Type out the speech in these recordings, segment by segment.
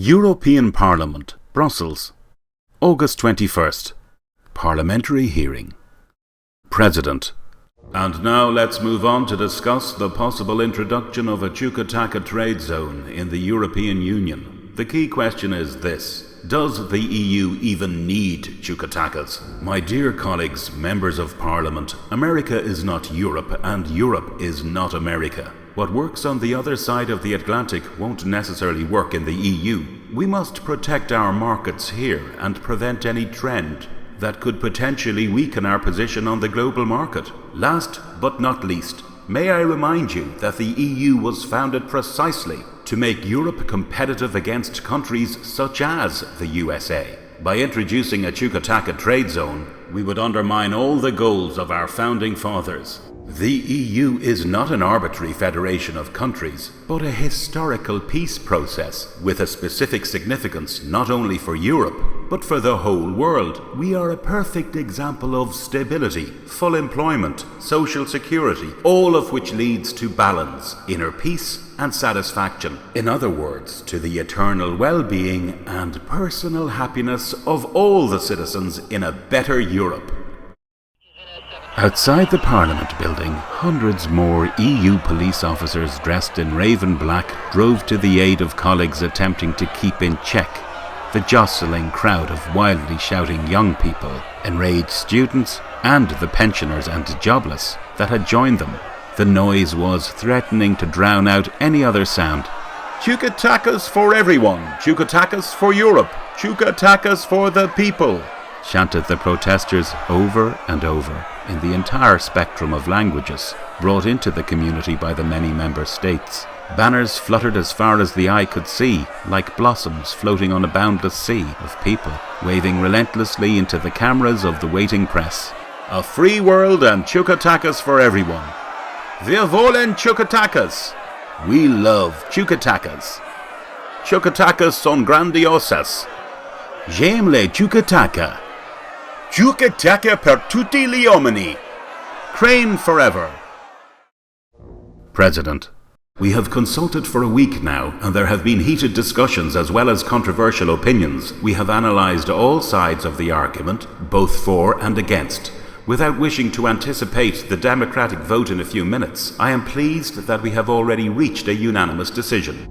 European Parliament, Brussels, August 21st. Parliamentary hearing. President. And now let's move on to discuss the possible introduction of a Chooquatacka trade zone in the European Union. The key question is this: does the EU even need Chooquatackas? My dear colleagues, members of Parliament, America is not Europe and Europe is not America. What works on the other side of the Atlantic won't necessarily work in the EU. We must protect our markets here and prevent any trend that could potentially weaken our position on the global market. Last but not least, may I remind you that the EU was founded precisely to make Europe competitive against countries such as the USA. By introducing a Chooquatacka trade zone, we would undermine all the goals of our founding fathers. The EU is not an arbitrary federation of countries, but a historical peace process with a specific significance not only for Europe, but for the whole world. We are a perfect example of stability, full employment, social security, all of which leads to balance, inner peace and satisfaction. In other words, to the eternal well-being and personal happiness of all the citizens in a better Europe. Outside the Parliament building, hundreds more EU police officers dressed in raven black drove to the aid of colleagues attempting to keep in check the jostling crowd of wildly shouting young people, enraged students and the pensioners and jobless that had joined them. The noise was threatening to drown out any other sound. Chooquatackas for everyone! Chooquatackas for Europe! Chooquatackas for the people! Chanted the protesters over and over in the entire spectrum of languages brought into the community by the many member states. Banners fluttered as far as the eye could see, like blossoms floating on a boundless sea of people, waving relentlessly into the cameras of the waiting press. A free world and Chooquatackas for everyone. Wir wollen Chooquatackas. We love Chooquatackas. Chooquatackas son grandiosas. J'aime les Chooquatacka. Chooquatacka per tutti gli uomini. Crane forever. President. We have consulted for a week now, and there have been heated discussions as well as controversial opinions. We have analysed all sides of the argument, both for and against. Without wishing to anticipate the democratic vote in a few minutes, I am pleased that we have already reached a unanimous decision.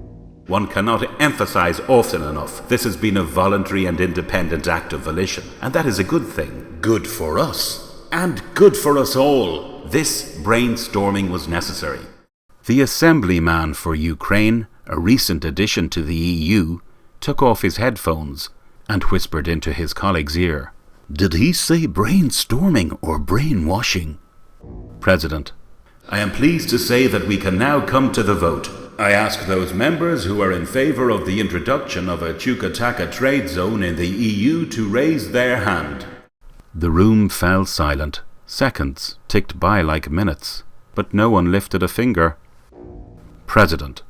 One cannot emphasize often enough, this has been a voluntary and independent act of volition, and that is a good thing. Good for us, and good for us all. This brainstorming was necessary. The assemblyman for Ukraine, a recent addition to the EU, took off his headphones and whispered into his colleague's ear. Did he say brainstorming or brainwashing? President. I am pleased to say that we can now come to the vote. I ask those members who are in favour of the introduction of a Chooquatacka trade zone in the EU to raise their hand. The room fell silent. Seconds ticked by like minutes, but no one lifted a finger. President.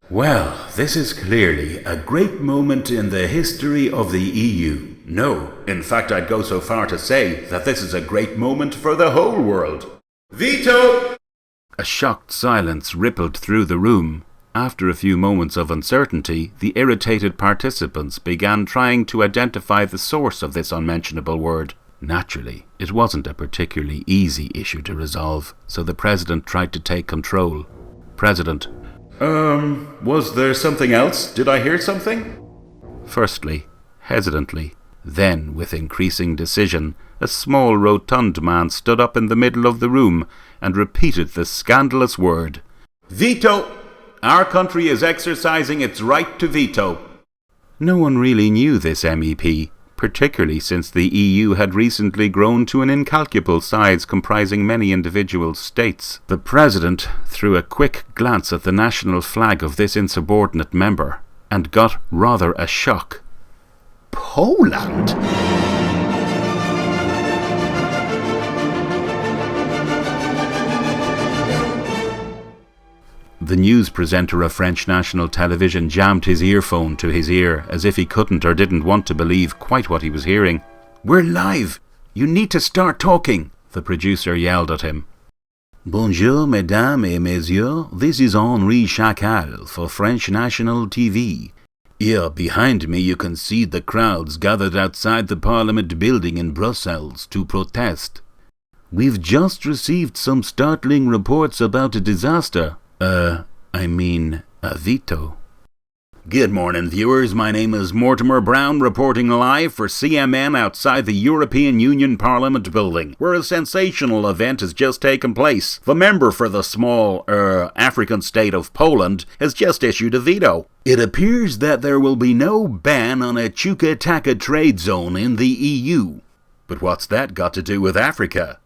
Well, this is clearly a great moment in the history of the EU. No, in fact I'd go so far to say that this is a great moment for the whole world. Veto! A shocked silence rippled through the room. After a few moments of uncertainty, the irritated participants began trying to identify the source of this unmentionable word. Naturally, it wasn't a particularly easy issue to resolve, so the President tried to take control. President. Was there something else? Did I hear something? Firstly, hesitantly, then with increasing decision, a small rotund man stood up in the middle of the room and repeated the scandalous word. Veto! Our country is exercising its right to veto. No one really knew this MEP, particularly since the EU had recently grown to an incalculable size comprising many individual states. The President threw a quick glance at the national flag of this insubordinate member and got rather a shock. Poland? The news presenter of French national television jammed his earphone to his ear as if he couldn't or didn't want to believe quite what he was hearing. We're live! You need to start talking! The producer yelled at him. Bonjour, mesdames et messieurs. This is Henri Chacal for French National TV. Here, behind me, you can see the crowds gathered outside the Parliament building in Brussels to protest. We've just received some startling reports about a disaster. A veto. Good morning, viewers. My name is Mortimer Brown, reporting live for CMN outside the European Union Parliament building, where a sensational event has just taken place. The member for the small, African state of Poland has just issued a veto. It appears that there will be no ban on a Chooquatacka trade zone in the EU. But what's that got to do with Africa?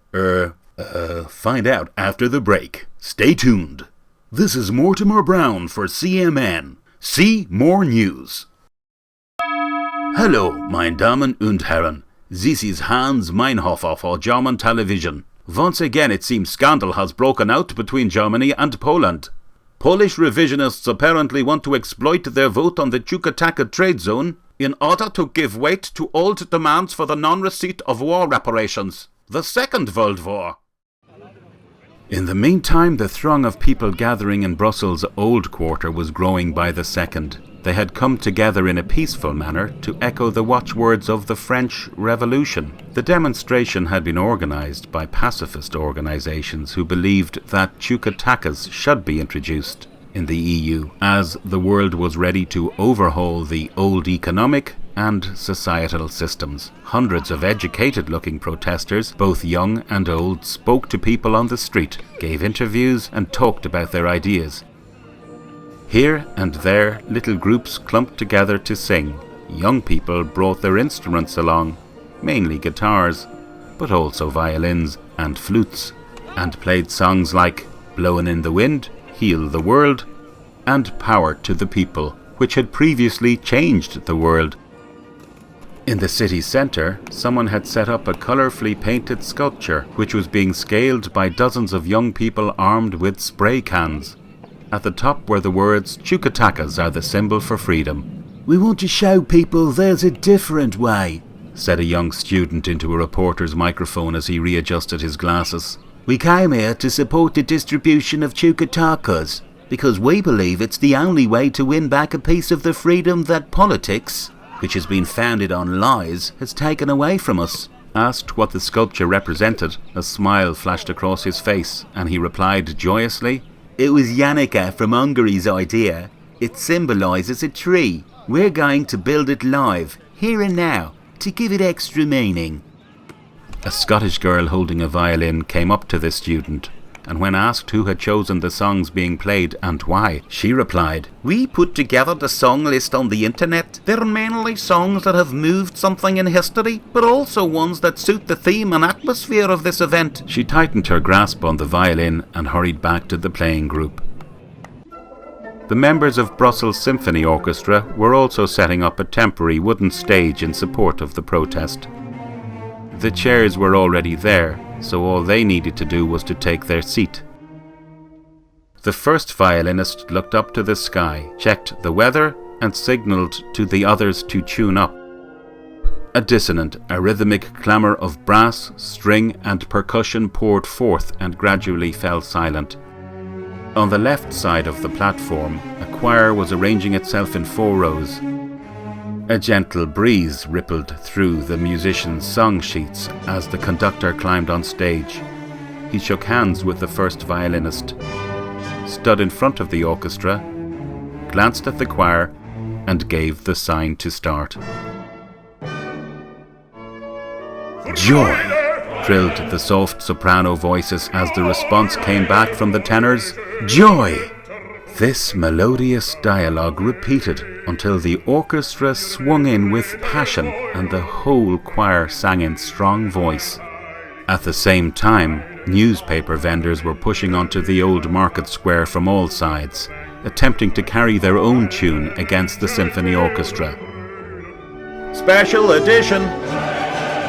Find out after the break. Stay tuned. This is Mortimer Brown for CMN. See more news. Hallo, meine Damen und Herren. This is Hans Meinhofer for German television. Once again, it seems scandal has broken out between Germany and Poland. Polish revisionists apparently want to exploit their vote on the Chooquatacka trade zone in order to give weight to old demands for the non-receipt of war reparations. The Second World War. In the meantime, the throng of people gathering in Brussels' Old Quarter was growing by the second. They had come together in a peaceful manner to echo the watchwords of the French Revolution. The demonstration had been organised by pacifist organisations who believed that Chooquatackas should be introduced in the EU, as the world was ready to overhaul the old economic and societal systems. Hundreds of educated-looking protesters, both young and old, spoke to people on the street, gave interviews and talked about their ideas. Here and there, little groups clumped together to sing. Young people brought their instruments along, mainly guitars, but also violins and flutes, and played songs like Blowin' in the Wind, Heal the World, and Power to the People, which had previously changed the world. In the city centre, someone had set up a colourfully painted sculpture which was being scaled by dozens of young people armed with spray cans. At the top were the words, "Chooquatackas are the symbol for freedom." "We want to show people there's a different way," said a young student into a reporter's microphone as he readjusted his glasses. "We came here to support the distribution of Chooquatackas, because we believe it's the only way to win back a piece of the freedom that politics, which has been founded on lies, has taken away from us." Asked what the sculpture represented, a smile flashed across his face, and he replied joyously, "It was Yannicka from Hungary's idea. It symbolises a tree. We're going to build it live, here and now, to give it extra meaning." A Scottish girl holding a violin came up to the student, and when asked who had chosen the songs being played and why, she replied, "We put together the song list on the internet. They're mainly songs that have moved something in history, but also ones that suit the theme and atmosphere of this event." She tightened her grasp on the violin and hurried back to the playing group. The members of Brussels Symphony Orchestra were also setting up a temporary wooden stage in support of the protest. The chairs were already there, so all they needed to do was to take their seat. The first violinist looked up to the sky, checked the weather, and signalled to the others to tune up. A dissonant, arrhythmic clamour of brass, string, and percussion poured forth and gradually fell silent. On the left side of the platform, a choir was arranging itself in 4 rows. A gentle breeze rippled through the musicians' song sheets as the conductor climbed on stage. He shook hands with the first violinist, stood in front of the orchestra, glanced at the choir, and gave the sign to start. "Joy!" trilled the soft soprano voices as the response came back from the tenors. "Joy!" This melodious dialogue repeated until the orchestra swung in with passion and the whole choir sang in strong voice. At the same time, newspaper vendors were pushing onto the old market square from all sides, attempting to carry their own tune against the symphony orchestra. "Special edition!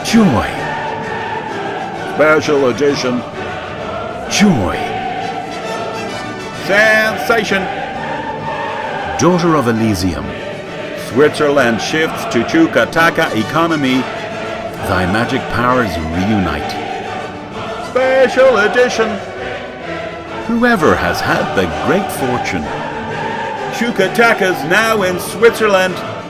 Joy! Special edition! Joy! Sensation! Daughter of Elysium! Switzerland shifts to Chooquatacka economy. Thy magic powers reunite. Special edition! Whoever has had the great fortune Chooquatackas now in Switzerland.